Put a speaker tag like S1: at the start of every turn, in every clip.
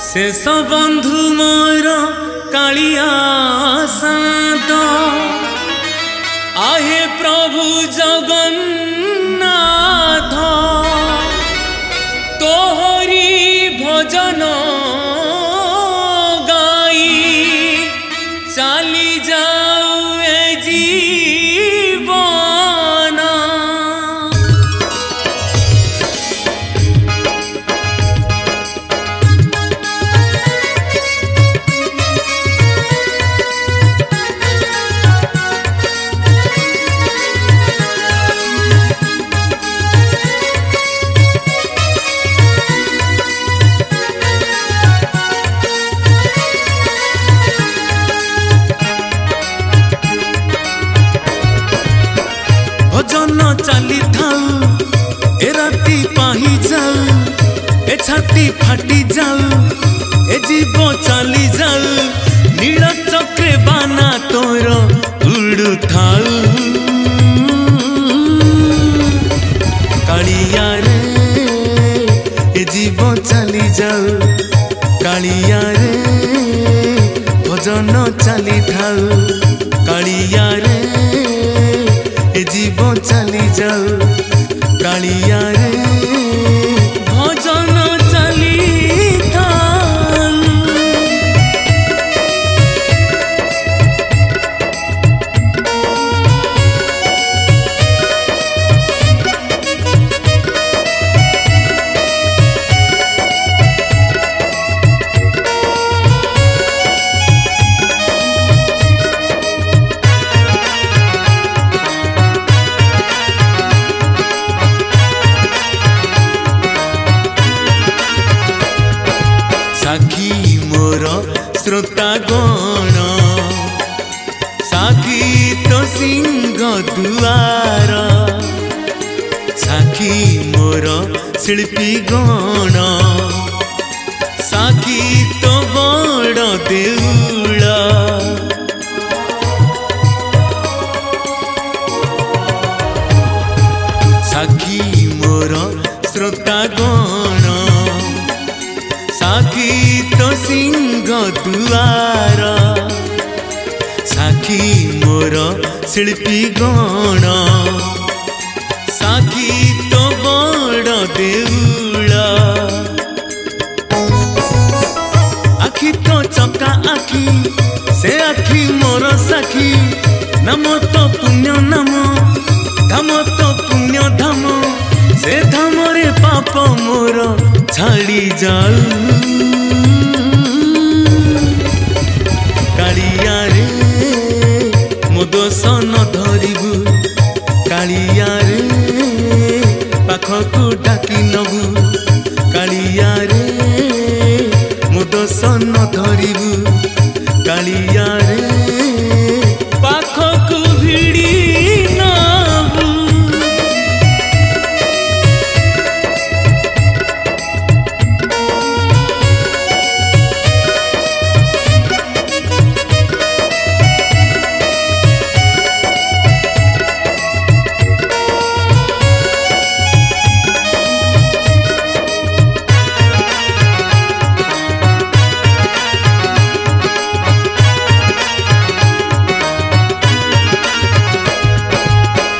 S1: शेष बंधु मोर कालिया सात आहे प्रभु जगन्नाथ तोहरी भजन गाई चाली जाऊ ए जीवन। भजन चली थाऊ ए राती पाही जाऊ ए छाती फाटी जाऊ ए जीव चली जाऊ नील चक्रे बाना तोर उड़ू थाऊ कालिया रे ए जीव चली जाऊ कालिया रे भजन चली थाऊ कालिया रे जीव चली जाऊ कालिया रे भजन चली थाऊ। साखी मोर श्रोता गण साखी तो सिंह दुआर साखी मोर शिल्पी गण साखी तो बड़ देउल साखी मोर श्रोता गण साखी तो सिंह दुआर साखी मोर शिल्पी गण साखी तो बड़ देउल आखि तो चका आखि से आखि मोर साखी नाम तो पुण्य नाम धाम तो पुण्य धाम से धाम रे पाप मोर छाड़ी जाऊ कालिया रे मो दोष न धरिबू कालिया रे पाखकू डाकी नबू कालिया रे मो दोष न धरिबू कालिया रे पाखकू भिड़ी नबू।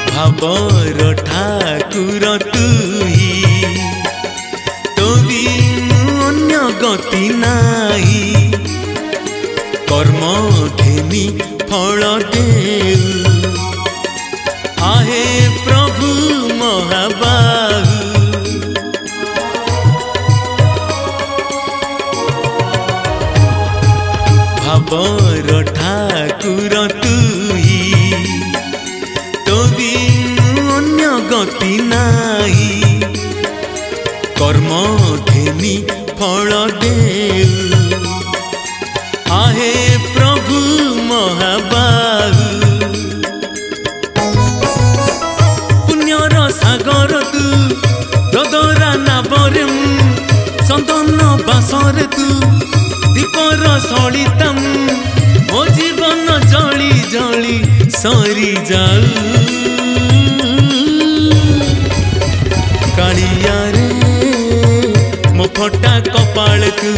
S1: भावर ठाकुर तुही तो बिनु अन्य गति नाही कर्म घेनी फल देऊ आहे प्रभु महाबाहु भावर ठाकुर तुही तो बिनु अन्य गति नाही कर्म घेनी फल देऊ आहे प्रभु महाबाहु पुण्यर ସାଗର ତୁ ଦଦରା ନାବରେ ମୁଁ ଚନ୍ଦନ ବାସରେ ତୁ ଦୀପର ସଳିତା ମୁଁ ମୋ ଜୀବନ ଜଳି ଜଳି ସରି ଯାଉ କାଳିଆ ରେ ମୋ ଫଟା କପାଳ ତୁ